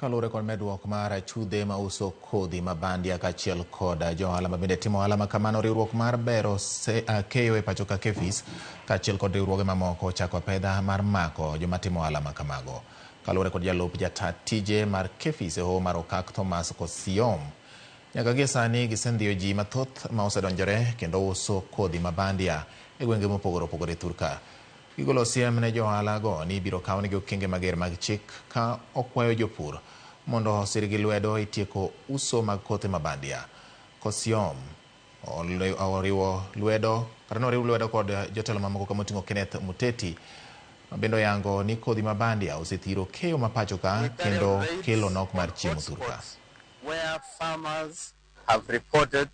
Kalure kod medruok mar achudhe ma uso kodhi ma bandia kaachiel kod johala ma bende timo ohala ma kamano, riwruok mar bero keyo e pacho ka KEPHIS kaachiel kod riwruoge mamoko ochako apedha mar mako joma timo ohala ma kamago. Kalure kod jalup jata tije mar KEPHIS e hoho mar okak Thomas Kosiom, nyaka gie sani gisendhiyo ji mathoth ma osedonjore kendo uso kodhi ma bandia e gwenge mopogore opogore thurka. Gigolo siem ne johala go ni biro kawnegi okenge mager mag chik ka okwayo jopur mondo osirgi lwedo e tieko uso mag kothe ma bandia. Kosiom oriw lwedo kod jotelo mamoko kamoting'o Kenneth Muteti mabendo yango ni kodhi ma bandia osethiro keyo ma pacho ka kendo kelo nok mar chiemo thurka. Where farmers have reported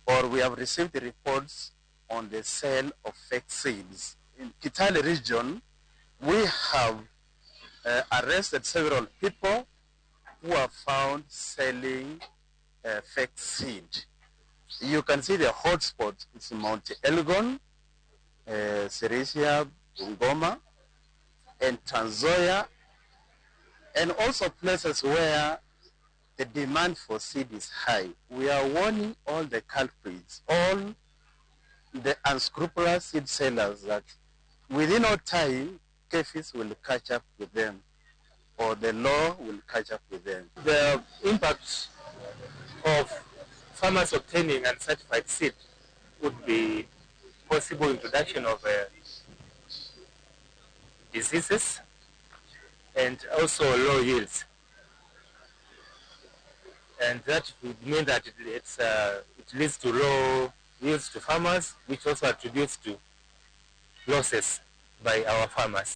or we have received the reports on the sale of fake seeds. In Kitale region, we have arrested several people who are found selling fake seed. You can see the hotspot. It's Mount Elgon, Sirisia, Bungoma, and Tanzoya, and also places where the demand for seed is high. We are warning all the culprits, all the unscrupulous seed sellers, that within no time, KEPHIS will catch up with them, or the law will catch up with them. The impact of farmers obtaining uncertified seed would be possible introduction of diseases and also low yields. And that would mean that it leads to low yields to farmers, which also attributes to losses by our farmers.